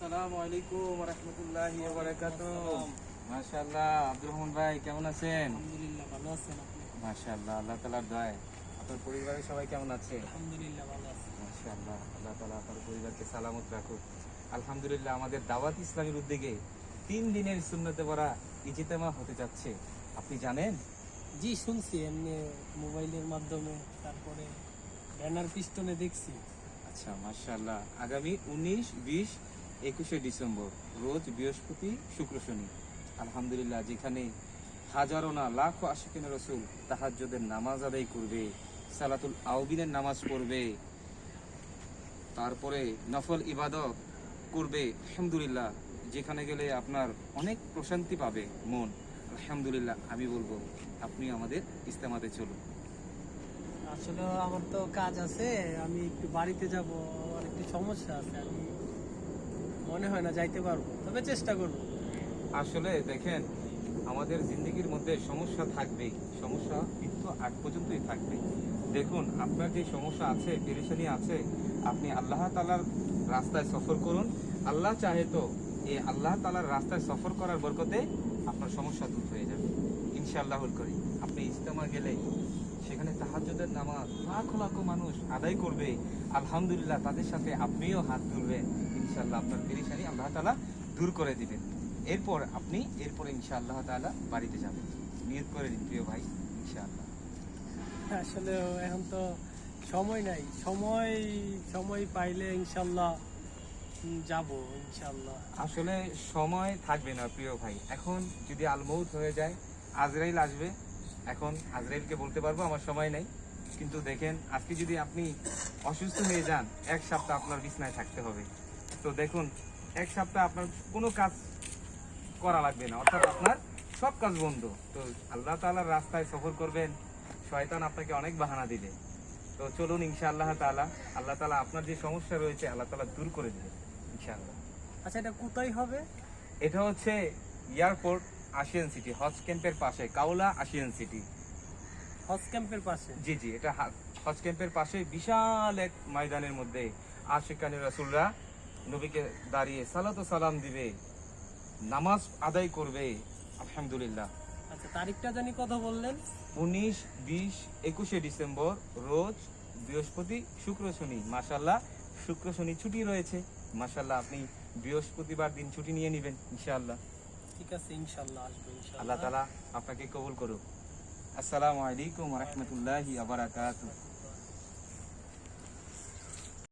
আসসালামু আলাইকুম ওয়া রাহমাতুল্লাহি ওয়া বারাকাতুহু। মাশাআল্লাহ, আব্দুর রহমান ভাই কেমন আছেন? আলহামদুলিল্লাহ, ভালো আছেন আপনি? মাশাআল্লাহ, আল্লাহ তাআলার দয়ায়। আপনার পরিবারের সবাই কেমন আছে? আলহামদুলিল্লাহ, ভালো আছি। মাশাআল্লাহ, আল্লাহ তাআলা আপনার পরিবারকে সালামত রাখুক। আলহামদুলিল্লাহ, আমাদের দাওয়াত ইসলামের উদ্যোগে 3 দিনের সুন্নতে ভরা ইজতেমা হতে যাচ্ছে। আপনি জানেন? জি, শুনছি এমনি মোবাইলের মাধ্যমে, তারপরে ব্যানার পিস্টনে দেখছি। আচ্ছা, মাশাআল্লাহ, আগামী 19, 20, 21শে ডিসেম্বর রোজ বৃহস্পতি, শুক্র, শনি। আলহামদুলিল্লাহ, যেখানে হাজারো না লাখো আশিকিন রসুল তাহাজ্জুদের নামাজ আদায় করবে, সালাতুল আউবিনের নামাজ পড়বে, তারপরে নফল ইবাদত করবে। আলহামদুলিল্লাহ, যেখানে গেলে আপনার অনেক প্রশান্তি পাবে মন। আলহামদুলিল্লাহ, আমি বলবো আপনি আমাদের ইস্তেমাতে চলুন। আসলে আমার তো কাজ আছে, আমি একটু বাড়িতে যাব, আমার একটু সমস্যা আছে, আমি মনে হয় না যাইতে পারবো, তবে চেষ্টা করব। আসলে দেখেন, আমাদের জিন্দগির মধ্যে সমস্যা থাকবেই, সমস্যা কিন্তু আগ পর্যন্তই থাকবে। দেখুন, আপনার যে সমস্যা আছে, পেরেশানি আছে, আপনি আল্লাহ তাআলার রাস্তায় সফর করুন। আল্লাহ চাহে তো এই আল্লাহ তাআলার রাস্তায় সফর করার বরকতে আপনার সমস্যা দূর হয়ে যাবে ইনশাআল্লাহুল করিম। আপনি ইজতেমা গেলে সেখানে তাহাজ্জুদের নামাজ লাখো লাখো মানুষ আদায় করবে। আলহামদুলিল্লাহ, তাদের সাথে আপনিও হাত তুলবেন। ইনশাআল্লাহ আপনার পেরেশানি আল্লাহ তাআলা দূর করে দিবেন। এরপরে ইনশাআল্লাহ তাআলা বাড়িতে যাবেন। নিয়ত করে দিন প্রিয় ভাই, ইনশাআল্লাহ। আসলে এখন তো সময় নাই, সময় পাইলে ইনশাল্লাহ যাব ইনশাল্লাহ। আসলে সময় থাকবে না প্রিয় ভাই। এখন যদি আল মউত হয়ে যায়, আজরাইল আসবে। এখন আজরাইলকে বলতে পারবো আমার সময় নেই, কিন্তু দেখেন, আজকে যদি আপনি অসুস্থ হয়ে যান, 1 সপ্তাহ আপনার বিছনায় থাকতে হবে। তো দেখুন, 1 সপ্তাহ আপনার কোনো কাজ করা লাগবে না, অর্থাৎ আপনার সব কাজ বন্ধ। তো আল্লাহ তাআলার রাস্তায় সফর করবেন, শয়তান আপনাকে অনেক বাহানা দিবে। তো চলুন ইনশাআল্লাহ তাআলা, আল্লাহ তাআলা আপনার যে সমস্যা রয়েছে আল্লাহ তাআলা দূর করে দিবেন ইনশাআল্লাহ। আচ্ছা, এটা কোথায় হবে? এটা হচ্ছে এয়ারপোর্ট, আশিয়ান সিটি, হজ ক্যাম্পের পাশে, কাউলা আশিয়ান সিটি। হজ ক্যাম্পের পাশে? জি জি, এটা হজ ক্যাম্পের পাশে বিশাল এক ময়দানের মধ্যে আশিকানি রাসূলরা নবীকে দাঁড়িয়ে সালাত ও সালাম দিবে, নামাজ আদায় করবে। আলহামদুলিল্লাহ। আচ্ছা, তারিখটা জানি কত বললেন? 19, 20, 21শে ডিসেম্বর রোজ বৃহস্পতি, শুক্র, শনি। মাশাআল্লাহ, শুক্র শনি ছুটি রয়েছে। মাশাআল্লাহ, আপনি বৃহস্পতিবার দিন ছুটি নিয়ে নেবেন ইনশাআল্লাহ। ঠিক আছে, ইনশাল্লাহ আসবো ইনশাল্লাহ। আল্লাহ তাআলা আপনাকে কবুল করুক। আসসালামু আলাইকুম ওয়া রাহমাতুল্লাহি ওয়া বারাকাতুহু।